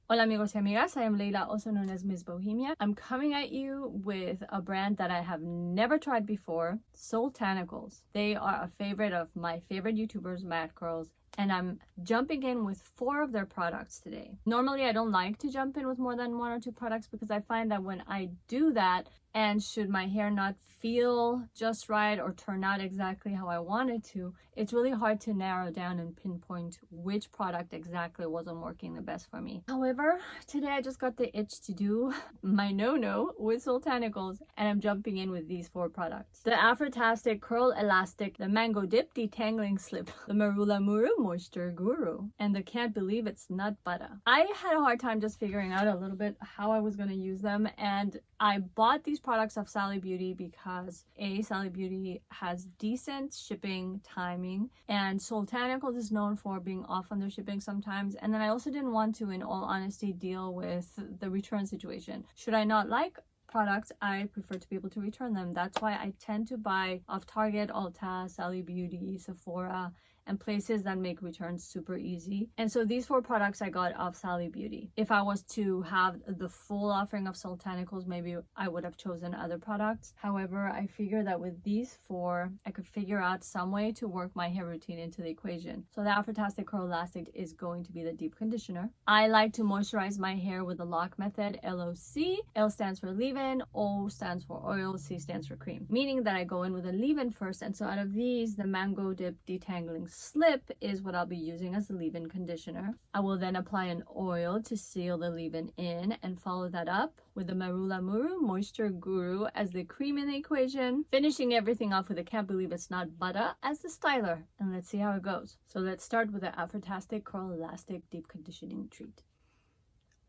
Hola amigos y amigas, I am Leila, also known as Ms. Bohemia. I'm coming at you with a brand that I have never tried before, Soultanicals. They are a favorite of my favorite YouTubers, Mad Curls, and I'm jumping in with 4 of their products today. Normally I don't like to jump in with more than 1 or 2 products because I find that when I do that, and should my hair not feel just right or turn out exactly how I want it to, it's really hard to narrow down and pinpoint which product exactly wasn't working the best for me. However, today I just got the itch to do my no-no with Soultanicals, and I'm jumping in with these 4 products. The Afrotastic Curl Elastic, the Mango Dip Detangling Slip, the Marula-Muru Moisture Guru, and the Can't Believe It's Nut Butta. I had a hard time just figuring out a little bit how I was going to use them, and I bought these products off Sally Beauty because Sally Beauty has decent shipping timing, and Soultanicals is known for being off on their shipping sometimes. And then I also didn't want to, in all honesty, deal with the return situation. Should I not like products, I prefer to be able to return them. That's why I tend to buy off Target, Ulta, Sally Beauty, Sephora, and places that make returns super easy. And so these 4 products I got off Sally Beauty. If I was to have the full offering of Soultanicals, maybe I would have chosen other products. However, I figured that with these 4, I could figure out some way to work my hair routine into the equation. So the Afrotastic Curl Elastic is going to be the deep conditioner. I like to moisturize my hair with the Loc Method, LOC. L stands for leave-in, O stands for oil, C stands for cream. Meaning that I go in with a leave-in first, and so out of these, the Mango Dip Detangling Slip is what I'll be using as the leave-in conditioner. I will then apply an oil to seal the leave-in in and follow that up with the Marula-Muru Moisture Guru as the cream in the equation, finishing everything off with a Can't Believe It's Not Butta as the styler. And let's see how it goes. So let's start with the Afrotastic Curl Elastic Deep Conditioning Treat.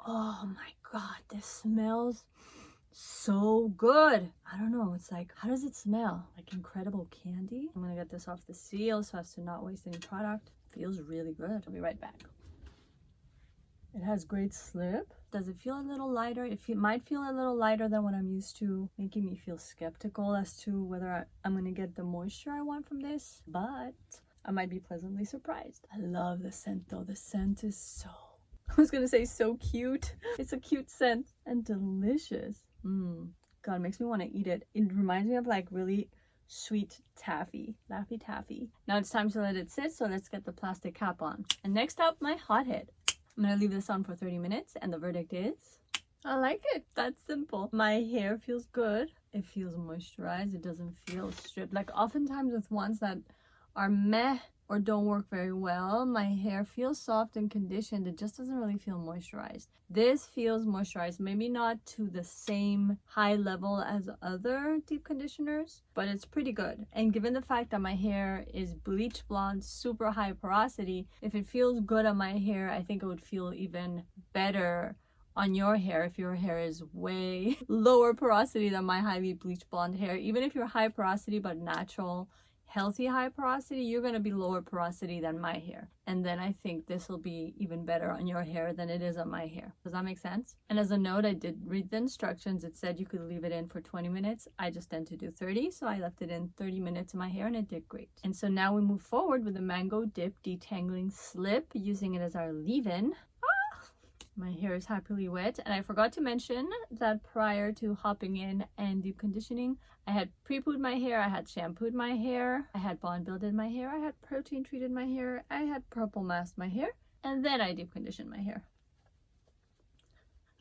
Oh my god, this smells so good. I don't know, it's like, how does it smell? Like incredible candy. I'm gonna get this off the seal so as to not waste any product. Feels really good. I'll be right back. It has great slip. Does it feel a little lighter? It might feel a little lighter than what I'm used to, making me feel skeptical as to whether I'm gonna get the moisture I want from this, but I might be pleasantly surprised. I love the scent though. The scent is so, I was gonna say so cute. It's a cute scent and delicious. God, it makes me want to eat it. It reminds me of like really sweet taffy, Laffy Taffy. Now it's time to let it sit, so let's get the plastic cap on. And next up, my hothead. I'm gonna leave this on for 30 minutes, and the verdict is, I like it. That's simple. My hair feels good. It feels moisturized. It doesn't feel stripped. Like oftentimes with ones that are meh or don't work very well, my hair feels soft and conditioned. It just doesn't really feel moisturized. This feels moisturized, maybe not to the same high level as other deep conditioners, but it's pretty good. And given the fact that my hair is bleach blonde, super high porosity, if it feels good on my hair, I think it would feel even better on your hair if your hair is way lower porosity than my highly bleach blonde hair. Even if you're high porosity but natural, healthy high porosity, you're going to be lower porosity than my hair. And then I think this will be even better on your hair than it is on my hair. Does that make sense? And as a note, I did read the instructions. It said you could leave it in for 20 minutes. I just tend to do 30, so I left it in 30 minutes in my hair and it did great. And so now we move forward with the Mango Dip Detangling Slip, using it as our leave-in. My hair is happily wet, and I forgot to mention that prior to hopping in and deep conditioning, I had pre-pooed my hair, I had shampooed my hair, I had bond builded my hair, I had protein treated my hair, I had purple masked my hair, and then I deep conditioned my hair.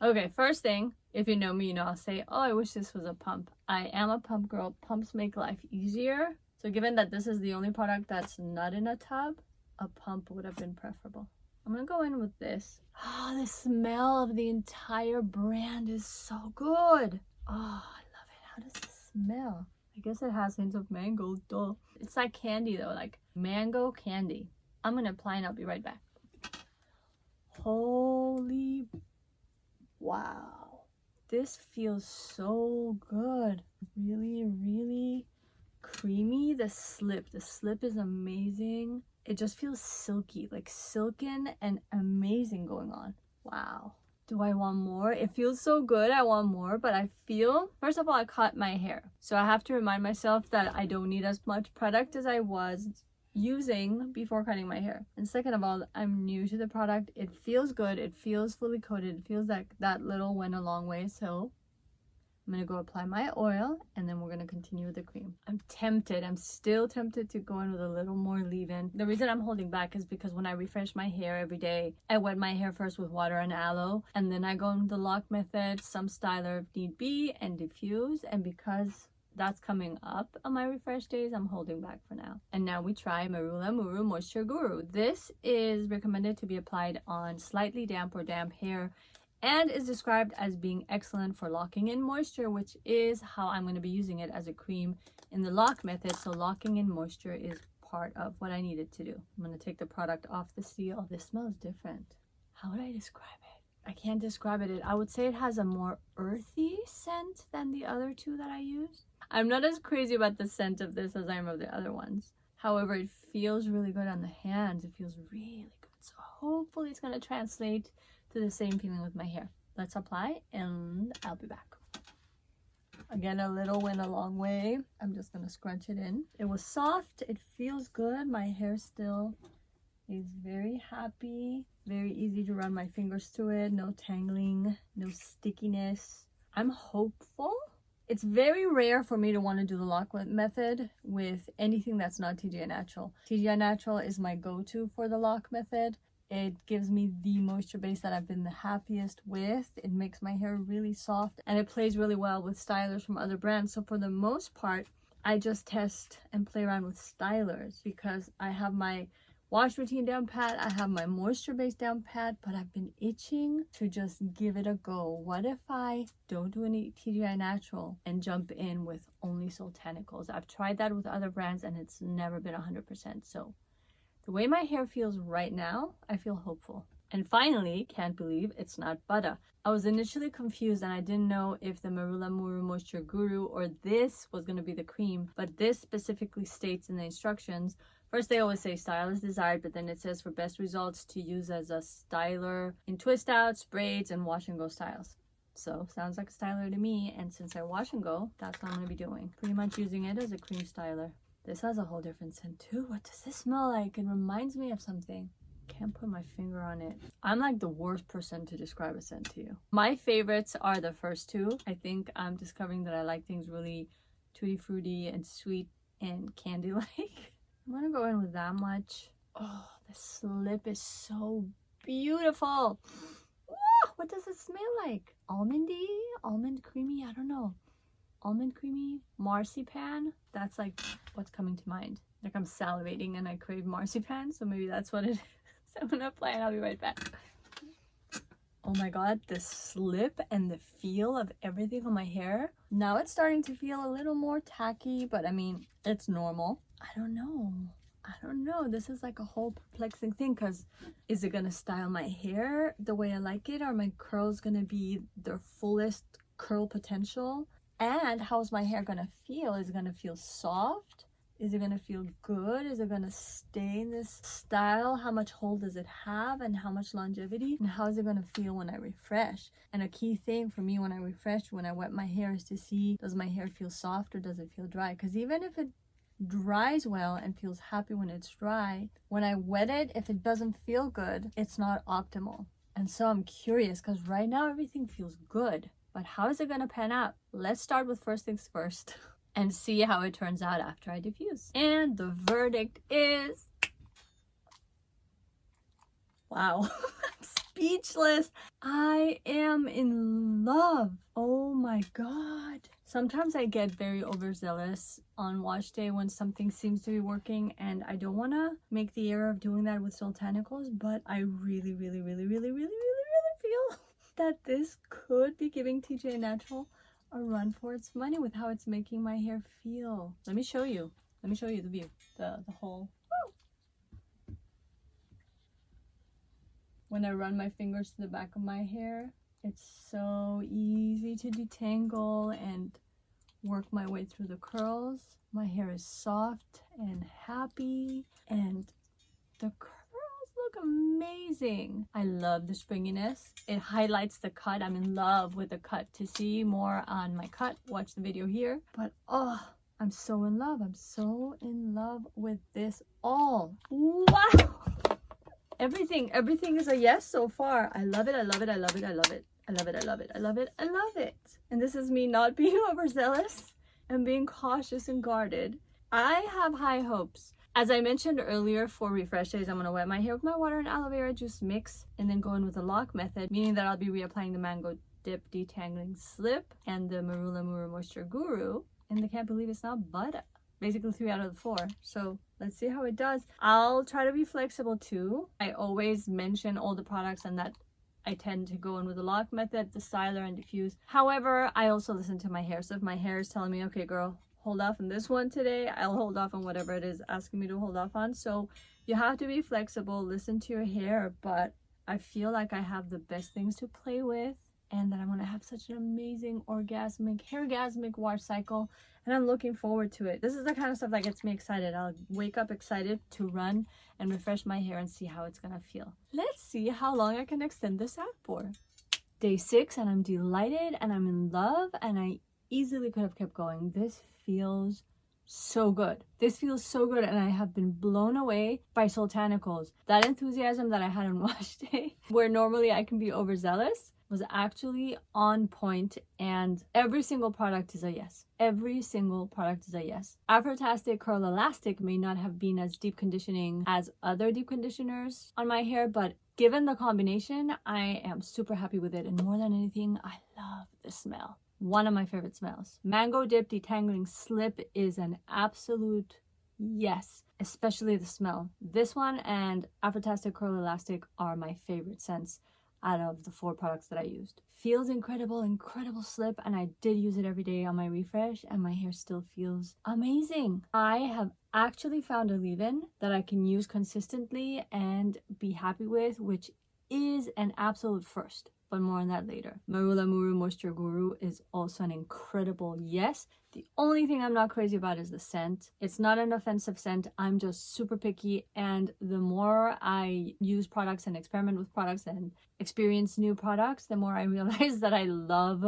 Okay, first thing, if you know me, you know I'll say, oh, I wish this was a pump. I am a pump girl. Pumps make life easier. So given that this is the only product that's not in a tub, a pump would have been preferable. I'm gonna go in with this. Oh, the smell of the entire brand is so good. Oh, I love it. How does it smell? I guess it has hints of mango, duh. It's like candy though, like mango candy. I'm gonna apply and I'll be right back. Holy wow. This feels so good. Really, really creamy. The slip is amazing. It just feels silky, like silken and amazing going on. Wow. Do I want more? It feels so good. I want more, but I feel, first of all, I cut my hair. So I have to remind myself that I don't need as much product as I was using before cutting my hair. And second of all, I'm new to the product. It feels good. It feels fully coated. It feels like that little went a long way. So I'm going to go apply my oil and then we're going to continue with the cream. I'm tempted. I'm still tempted to go in with a little more leave-in. The reason I'm holding back is because when I refresh my hair every day, I wet my hair first with water and aloe. And then I go in the Loc Method, some styler if need be, and diffuse. And because that's coming up on my refresh days, I'm holding back for now. And now we try Marula-Muru Moisture Guru. This is recommended to be applied on slightly damp or damp hair and is described as being excellent for locking in moisture, which is how I'm going to be using it as a cream in the Loc Method. So locking in moisture is part of what I needed to do. I'm going to take the product off the seal. This smells different. How would I describe it? I can't describe it. I would say it has a more earthy scent than the other two that I used. I'm not as crazy about the scent of this as I am of the other ones. However, it feels really good on the hands. It feels really good. So hopefully it's going to translate to the same feeling with my hair. Let's apply and I'll be back. Again, a little went a long way. I'm just going to scrunch it in. It was soft. It feels good. My hair still is very happy. Very easy to run my fingers through it. No tangling, no stickiness. I'm hopeful. It's very rare for me to want to do the Loc Method with anything that's not TGI Natural. TGI Natural is my go-to for the Loc Method. It gives me the moisture base that I've been the happiest with. It makes my hair really soft and it plays really well with stylers from other brands. So for the most part, I just test and play around with stylers because I have my wash routine down pat, I have my moisture base down pat, but I've been itching to just give it a go. What if I don't do any TGI Natural and jump in with only Soultanicals? I've tried that with other brands and it's never been 100%. So the way my hair feels right now, I feel hopeful. And finally, can't believe it's not Butta. I was initially confused and I didn't know if the Marula-Muru Moisture Guru or this was going to be the cream, but this specifically states in the instructions. First, they always say style is desired, but then it says for best results to use as a styler in twist outs, braids, and wash and go styles. So sounds like a styler to me. And since I wash and go, that's what I'm going to be doing. Pretty much using it as a cream styler. This has a whole different scent too. What does this smell like? It reminds me of something. Can't put my finger on it. I'm like the worst person to describe a scent to you. My favorites are the first two. I think I'm discovering that I like things really tutti fruity and sweet and candy-like. I'm gonna go in with that much. Oh, the slip is so beautiful. Whoa, what does it smell like? Almondy? Almond creamy? I don't know. Almond creamy? Marzipan? That's like what's coming to mind. Like I'm salivating and I crave marzipan, so maybe that's what it is. I'm gonna apply and I'll be right back. Oh my god, the slip and the feel of everything on my hair. Now it's starting to feel a little more tacky, but I mean, it's normal. I don't know. This is like a whole perplexing thing because is it gonna style my hair the way I like it? Are my curls gonna be their fullest curl potential? And how's my hair gonna feel? Is it gonna feel soft? Is it gonna feel good? Is it gonna stay in this style? How much hold does it have and how much longevity? And how is it gonna feel when I refresh? And a key thing for me when I refresh, when I wet my hair, is to see, does my hair feel soft or does it feel dry? Because even if it dries well and feels happy when it's dry, when I wet it, if it doesn't feel good, it's not optimal. And so I'm curious because right now everything feels good, but how is it gonna pan out? Let's start with first things first and see how it turns out after I diffuse. And the verdict is, wow. I'm speechless. I am in love. Oh my god. Sometimes I get very overzealous on wash day when something seems to be working, and I don't want to make the error of doing that with Soultanicals, but I really feel that this could be giving TGI Natural a run for its money with how it's making my hair feel. Let me show you the view, the whole. Woo! When I run my fingers to the back of my hair, it's so easy to detangle and work my way through the curls. My hair is soft and happy and the curls look amazing. I love the springiness. It highlights the cut. I'm in love with the cut. To see more on my cut, watch the video here. But oh, I'm so in love. I'm so in love with this all. Wow. Everything is a yes so far. I love it. I love it. I love it. I love it. I love it. I love it. I love it. I love it. And this is me not being overzealous and being cautious and guarded. I have high hopes. As I mentioned earlier, for refresh days, I'm going to wet my hair with my water and aloe vera juice mix and then go in with the Loc Method, meaning that I'll be reapplying the Mango Dip Detangling Slip and the Marula-Muru Moisture Guru. And I can't believe it's not Butta. Basically 3 out of the 4. So let's see how it does. I'll try to be flexible too. I always mention all the products and that I tend to go in with the Loc Method, the styler, and diffuse. However, I also listen to my hair. So if my hair is telling me, okay, girl, hold off on this one today, I'll hold off on whatever it is asking me to hold off on. So you have to be flexible, listen to your hair, but I feel like I have the best things to play with and that I'm going to have such an amazing hairgasmic wash cycle, and I'm looking forward to it. This is the kind of stuff that gets me excited. I'll wake up excited to run and refresh my hair and see how it's going to feel. Let's see how long I can extend this out for. Day 6, and I'm delighted and I'm in love, and I easily could have kept going. This feels so good. This feels so good, and I have been blown away by Soultanicals. That enthusiasm that I had on wash day, where normally I can be overzealous, was actually on point, and every single product is a yes. Every single product is a yes. Afrotastic Curl Elastic may not have been as deep conditioning as other deep conditioners on my hair, but given the combination, I am super happy with it. And more than anything, I love the smell. One of my favorite smells. Mango Dip Detangling Slip is an absolute yes, especially the smell. This one and Afrotastic Curl Elastic are my favorite scents out of the 4 products that I used. Feels incredible, incredible slip, and I did use it every day on my refresh, and my hair still feels amazing. I have actually found a leave-in that I can use consistently and be happy with, which is an absolute first, but more on that later. Marula-Muru Moisture Guru is also an incredible yes. The only thing I'm not crazy about is the scent. It's not an offensive scent. I'm just super picky, and the more I use products and experiment with products and experience new products, the more I realize that I love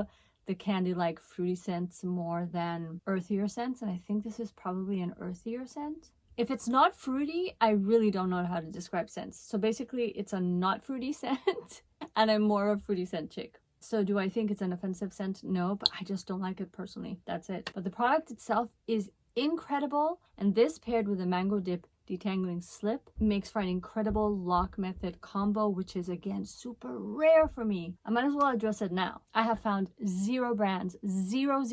the candy-like fruity scents more than earthier scents, and I think this is probably an earthier scent. If it's not fruity, I really don't know how to describe scents. So basically, it's a not fruity scent, and I'm more of a fruity scent chick. So do I think it's an offensive scent? No, but I just don't like it personally. That's it. But the product itself is incredible, and this paired with a Mango Dip Detangling Slip makes for an incredible Loc Method combo, which is again super rare for me. I might as well address it now. I have found 0 brands, 0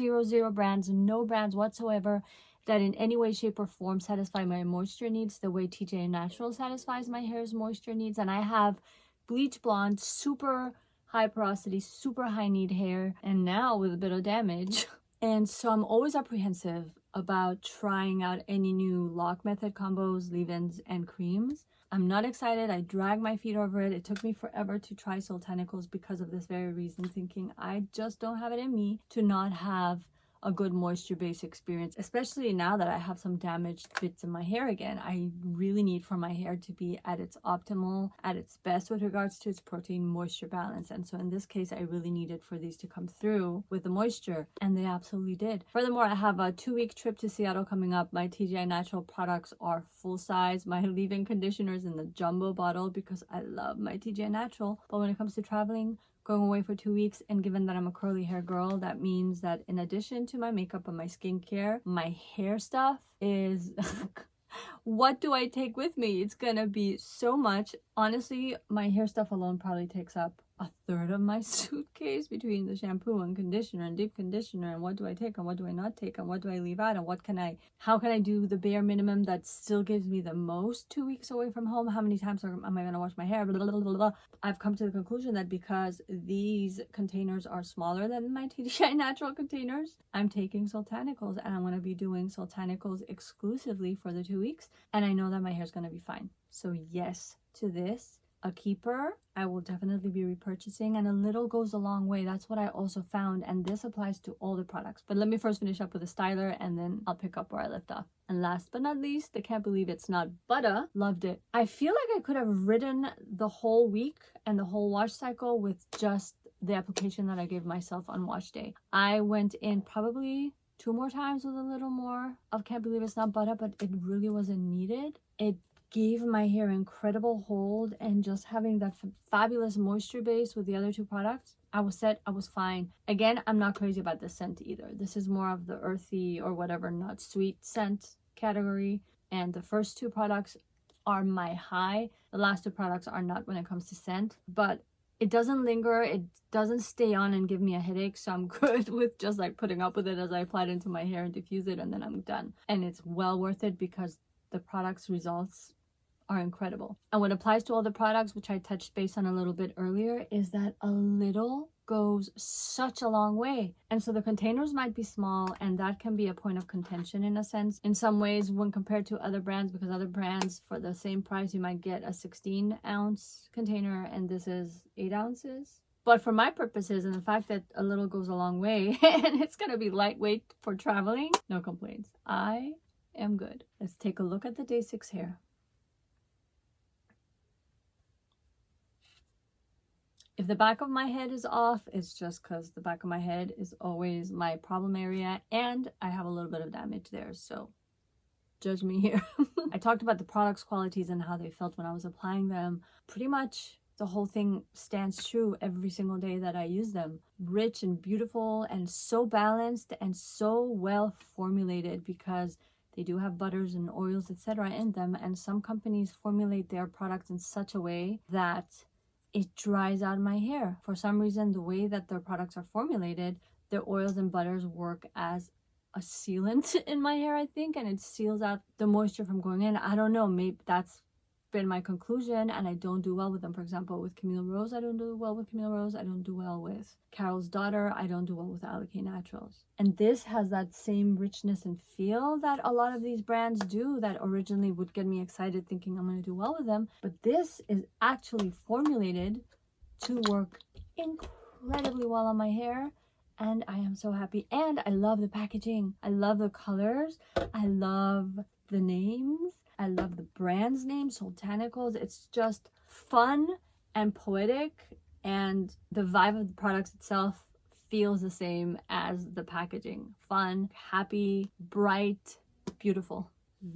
brands, no brands whatsoever that in any way, shape, or form satisfy my moisture needs the way TJ Natural satisfies my hair's moisture needs. And I have bleach blonde, super high porosity, super high need hair, and now with a bit of damage. And so I'm always apprehensive about trying out any new Loc Method combos, leave-ins, and creams. I'm not excited. I drag my feet over it. It took me forever to try Soultanicals because of this very reason, thinking I just don't have it in me to not have a good moisture-based experience, especially now that I have some damaged bits in my hair again. I really need for my hair to be at its optimal, at its best with regards to its protein-moisture balance. And so in this case, I really needed for these to come through with the moisture, and they absolutely did. Furthermore, I have a 2-week trip to Seattle coming up. My TGI Natural products are full size. My leave-in conditioners in the jumbo bottle because I love my TGI Natural. But when it comes to traveling, going away for 2 weeks, and given that I'm a curly hair girl, that means that in addition to my makeup and my skincare, my hair stuff is what do I take with me? It's gonna be so much. Honestly, my hair stuff alone probably takes up 1/3 of my suitcase between the shampoo and conditioner and deep conditioner, and what do I take and what do I not take and what do I leave out, and how can I do the bare minimum that still gives me the most 2 weeks away from home? How many times am I going to wash my hair? Blah, blah, blah, blah. I've come to the conclusion that because these containers are smaller than my TGI Natural containers, I'm taking Soultanicals, and I'm going to be doing Soultanicals exclusively for the 2 weeks, and I know that my hair's going to be fine. So yes to this. A keeper, I will definitely be repurchasing, and a little goes a long way. That's what I also found, and this applies to all the products. But let me first finish up with the styler, and then I'll pick up where I left off. And last but not least, I can't believe it's not Butta. Loved it. I feel like I could have ridden the whole week and the whole wash cycle with just the application that I gave myself on wash day. I went in probably 2 more times with a little more of Can't Believe It's Not Butta, but it really wasn't needed. It gave my hair incredible hold, and just having that fabulous moisture base with the other 2 products, I was set, I was fine. Again, I'm not crazy about this scent either. This is more of the earthy or whatever, not sweet scent category, and the first 2 products are my high. The last 2 products are not when it comes to scent, but it doesn't linger, it doesn't stay on and give me a headache, so I'm good with just like putting up with it as I apply it into my hair and diffuse it, and then I'm done. And it's well worth it because the product's results are incredible. And what applies to all the products, which I touched base on a little bit earlier, is that a little goes such a long way. And so the containers might be small, and that can be a point of contention in a sense in some ways when compared to other brands, because other brands for the same price you might get a 16-ounce container, and this is 8 ounces. But for my purposes and the fact that a little goes a long way and it's going to be lightweight for traveling, no complaints. I am good. Let's take a look at the Day 6 hair. If the back of my head is off, it's just because the back of my head is always my problem area, and I have a little bit of damage there, so judge me here. I talked about the product's qualities and how they felt when I was applying them. Pretty much the whole thing stands true every single day that I use them. Rich and beautiful and so balanced and so well formulated, because they do have butters and oils, etc. in them, and some companies formulate their products in such a way that it dries out my hair. For some reason, the way that their products are formulated, their oils and butters work as a sealant in my hair, I think, and it seals out the moisture from going in. I don't know, maybe that's been my conclusion, and I don't do well with them. For example, with Camille Rose, I don't do well with Camille Rose. I don't do well with Carol's Daughter. I don't do well with Alakay Naturals. And this has that same richness and feel that a lot of these brands do that originally would get me excited thinking I'm going to do well with them. But this is actually formulated to work incredibly well on my hair, and I am so happy. And I love the packaging. I love the colors. I love the names. I love the brand's name, Soultanicals. It's just fun and poetic, and the vibe of the products itself feels the same as the packaging. Fun, happy, bright, beautiful.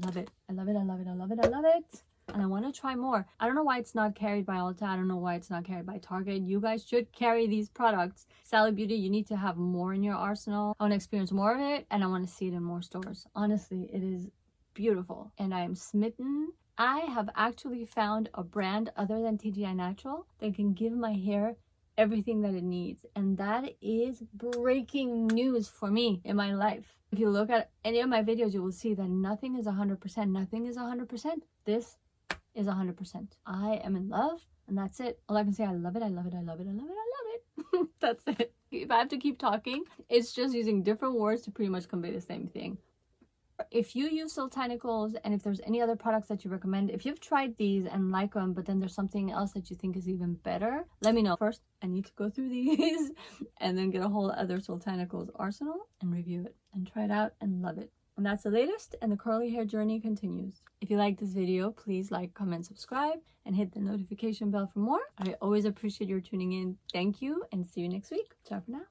Love it. I love it. I love it. I love it. I love it. And I want to try more. I don't know why it's not carried by Ulta. I don't know why it's not carried by Target. You guys should carry these products. Sally Beauty, you need to have more in your arsenal. I want to experience more of it, and I want to see it in more stores. Honestly, it is beautiful, and I am smitten. I have actually found a brand other than TGI Natural that can give my hair everything that it needs, and that is breaking news for me in my life. If you look at any of my videos, you will see that nothing is 100%. Nothing is 100%. This is 100%. I am in love, and that's it. All I can say, I love it. I love it. I love it. I love it. I love it. That's it. If I have to keep talking, it's just using different words to pretty much convey the same thing. If you use Soultanicals, and if there's any other products that you recommend, if you've tried these and like them, but then there's something else that you think is even better, let me know. First, I need to go through these and then get a whole other Soultanicals arsenal and review it and try it out and love it. And that's the latest, and the curly hair journey continues. If you like this video, please like, comment, subscribe, and hit the notification bell for more. I always appreciate your tuning in. Thank you, and see you next week. Ciao for now.